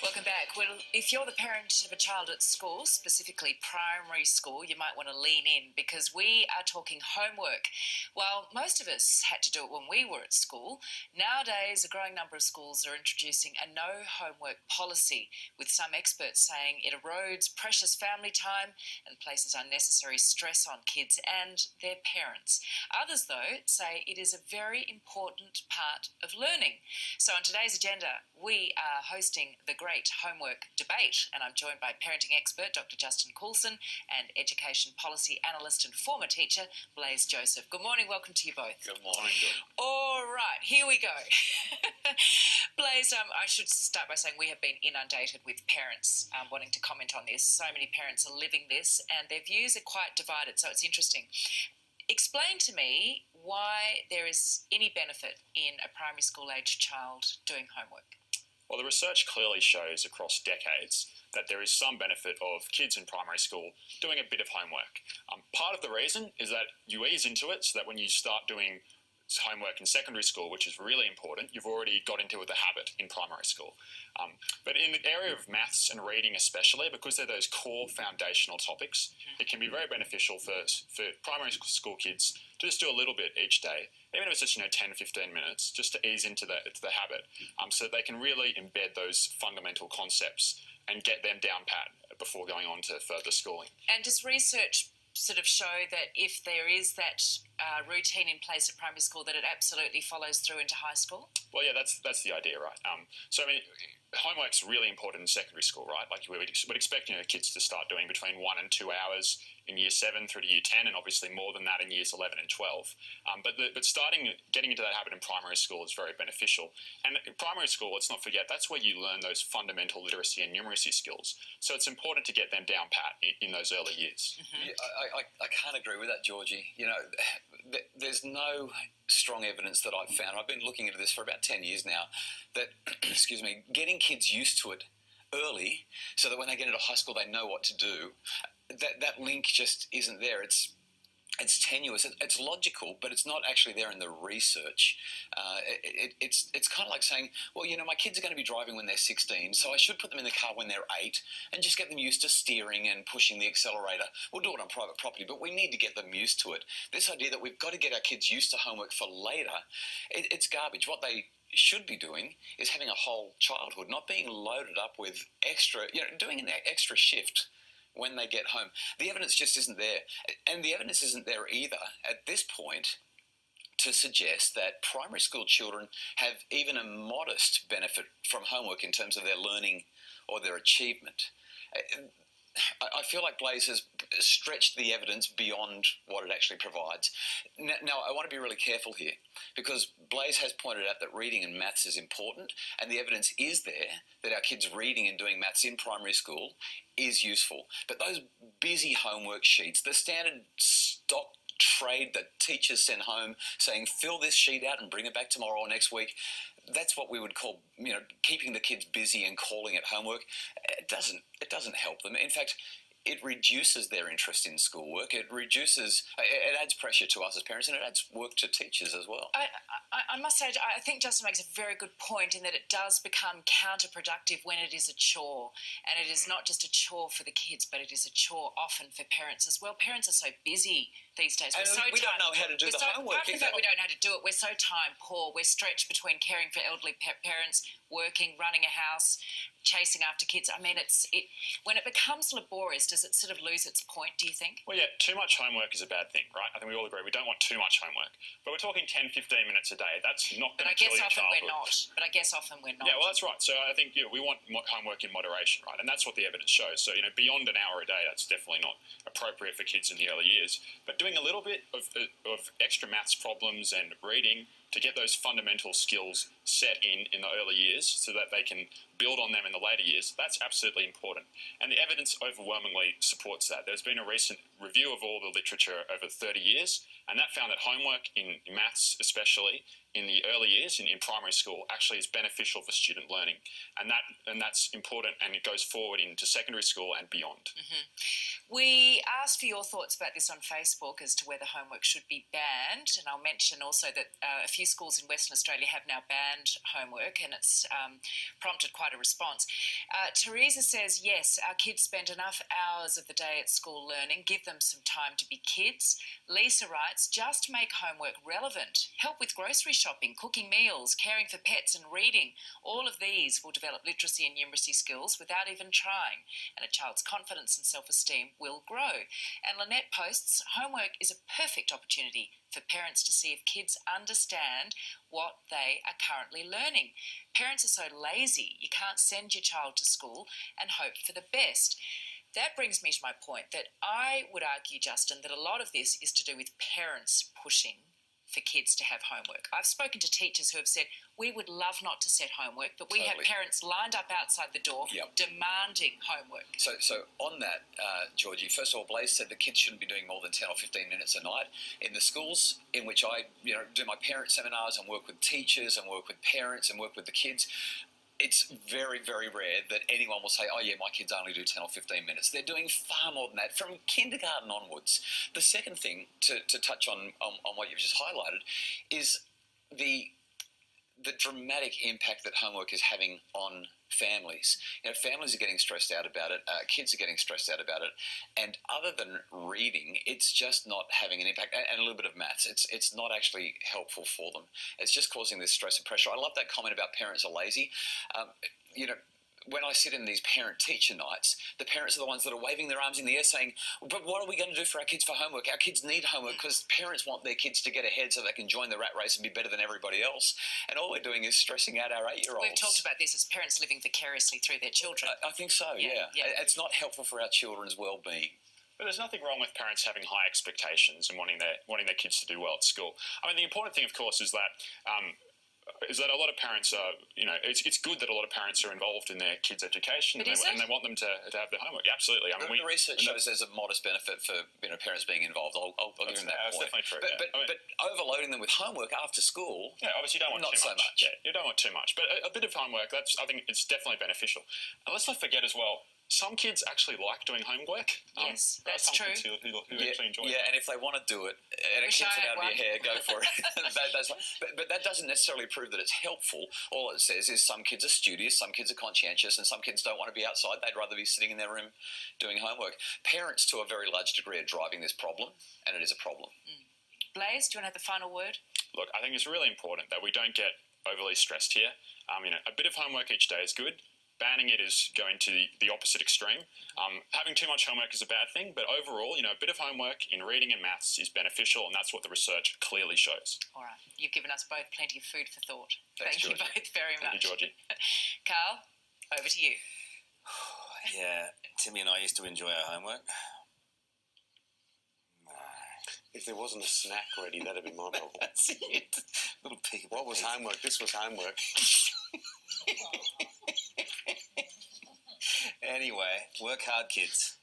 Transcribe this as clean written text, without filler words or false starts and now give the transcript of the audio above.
Welcome back. Well, if you're the parent of a child at school, specifically primary school, you might want to lean in because we are talking homework. While most of us had to do it when we were at school, nowadays a growing number of schools are introducing a no homework policy, with some experts saying it erodes precious family time and places unnecessary stress on kids and their parents. Others, though, say it is a very important part of learning. So on today's agenda, we are hosting the Great Homework Debate, and I'm joined by parenting expert Dr. Justin Coulson and education policy analyst and former teacher Blaise Joseph. Good morning, welcome to you both. Good morning. All right, here we go. Blaise, I should start by saying we have been inundated with parents wanting to comment on this. So many parents are living this and their views are quite divided, so it's interesting. Explain to me why there is any benefit in a primary school age child doing homework. Well, the research clearly shows across decades that there is some benefit of kids in primary school doing a bit of homework. Part of the reason is that you ease into it so that when you start doing homework in secondary school, which is really important, you've already got into the habit in primary school. But in the area of maths and reading especially, because they're those core foundational topics, it can be very beneficial for primary school kids to just do a little bit each day, even if it's just 10, 15 minutes, just to ease into the habit, so that they can really embed those fundamental concepts and get them down pat before going on to further schooling. And does research sort of show that if there is that routine in place at primary school, that it absolutely follows through into high school? Well, yeah, that's the idea, right? Homework's really important in secondary school, right? Like we would expect kids to start doing between 1 and 2 hours in year 7 through to year 10, and obviously more than that in years 11 and 12. But getting into that habit in primary school is very beneficial. And in primary school, let's not forget, that's where you learn those fundamental literacy and numeracy skills. So it's important to get them down pat in those early years. Mm-hmm. Yeah, I can't agree with that, Georgie. There's no strong evidence that I've found. I've been looking into this for about 10 years now, that, excuse me, getting kids used to it early so that when they get into high school they know what to do, that link just isn't there. It's tenuous. It's logical, but it's not actually there in the research. It's kind of like saying, well, my kids are going to be driving when they're 16, so I should put them in the car when they're 8 and just get them used to steering and pushing the accelerator. We'll do it on private property, but we need to get them used to it. This idea that we've got to get our kids used to homework for later, it's garbage. What they should be doing is having a whole childhood, not being loaded up with extra, doing an extra shift when they get home. The evidence just isn't there. And the evidence isn't there either at this point to suggest that primary school children have even a modest benefit from homework in terms of their learning or their achievement. I feel like Blaise has stretched the evidence beyond what it actually provides. Now, I want to be really careful here because Blaise has pointed out that reading and maths is important, and the evidence is there that our kids reading and doing maths in primary school is useful. But those busy homework sheets, the standard stock trade that teachers send home saying, fill this sheet out and bring it back tomorrow or next week, that's what we would call, keeping the kids busy and calling it homework. It doesn't help them. In fact, it reduces their interest in schoolwork. It adds pressure to us as parents, and it adds work to teachers as well. I must say, I think Justin makes a very good point in that it does become counterproductive when it is a chore. And it is not just a chore for the kids, but it is a chore often for parents as well. Parents are so busy these days. We don't know how to do the homework. Apart from that, we don't know how to do it. We're so time poor. We're stretched between caring for elderly parents, working, running a house, chasing after kids. I mean, when it becomes laborious, does it sort of lose its point, do you think? Well, yeah, too much homework is a bad thing, right? I think we all agree we don't want too much homework. But we're talking 10, 15 minutes a day. That's not going to kill your childhood. But I guess often we're not. Yeah, well, that's right. So I think we want homework in moderation, right? And that's what the evidence shows. So, beyond an hour a day, that's definitely not appropriate for kids in the early years. But doing a little bit of extra maths problems and reading to get those fundamental skills set in the early years so that they can build on them in the later years, that's absolutely important. And the evidence overwhelmingly supports that. There's been a recent review of all the literature over 30 years, and that found that homework in maths especially in the early years in primary school actually is beneficial for student learning. And that's important, and it goes forward into secondary school and beyond. Mm-hmm. We asked for your thoughts about this on Facebook as to whether homework should be banned, and I'll mention also that a few schools in Western Australia have now banned around homework, and it's prompted quite a response. Teresa says, yes, our kids spend enough hours of the day at school learning. Give them some time to be kids. Lisa writes, just make homework relevant. Help with grocery shopping, cooking meals, caring for pets and reading. All of these will develop literacy and numeracy skills without even trying, and a child's confidence and self-esteem will grow. And Lynette posts, homework is a perfect opportunity for parents to see if kids understand what they are currently learning. Parents are so lazy, you can't send your child to school and hope for the best. That brings me to my point that I would argue, Justin, that a lot of this is to do with parents pushing for kids to have homework. I've spoken to teachers who have said, we would love not to set homework, but we have parents lined up outside the door demanding homework. So on that, Georgie, first of all, Blaze said the kids shouldn't be doing more than 10 or 15 minutes a night. In the schools in which I do my parent seminars and work with teachers and work with parents and work with the kids, it's very, very rare that anyone will say, oh, yeah, my kids only do 10 or 15 minutes. They're doing far more than that from kindergarten onwards. The second thing to touch on what you've just highlighted is the dramatic impact that homework is having on families. Families are getting stressed out about it. Kids are getting stressed out about it. And other than reading, it's just not having an impact. And a little bit of maths. It's not actually helpful for them. It's just causing this stress and pressure. I love that comment about parents are lazy. When I sit in these parent-teacher nights, the parents are the ones that are waving their arms in the air saying, but what are we going to do for our kids for homework? Our kids need homework because parents want their kids to get ahead so they can join the rat race and be better than everybody else. And all we're doing is stressing out our 8-year-olds. We've talked about this as parents living vicariously through their children. I think so, yeah. It's not helpful for our children's well-being. But there's nothing wrong with parents having high expectations and wanting their kids to do well at school. I mean, the important thing, of course, is that a lot of parents are, it's good that a lot of parents are involved in their kids' education and they want them to have their homework. Yeah, absolutely. I mean, the research shows there's a modest benefit for parents being involved. I'll give them that point. That's definitely true. But overloading them with homework after school, obviously you don't want too much. Yeah, you don't want too much. But a bit of homework, I think it's definitely beneficial. And let's not forget as well, some kids actually like doing homework. Yes, that's true. Who actually enjoy it. Yeah, and if they want to do it, and it gets it out of your hair, go for it. But that doesn't necessarily prove that it's helpful. All it says is some kids are studious, some kids are conscientious, and some kids don't want to be outside. They'd rather be sitting in their room doing homework. Parents, to a very large degree, are driving this problem, and it is a problem. Blaze, do you want to have the final word? Look, I think it's really important that we don't get overly stressed here. A bit of homework each day is good. Banning it is going to the opposite extreme. Having too much homework is a bad thing, but overall, a bit of homework in reading and maths is beneficial, and that's what the research clearly shows. All right. You've given us both plenty of food for thought. Thanks, Thank you both very much. Thank you, Georgie. Carl, over to you. Yeah, Timmy and I used to enjoy our homework. If there wasn't a snack ready, that'd be my problem. That's it. Little pig. What was homework? This was homework. Anyway, work hard, kids.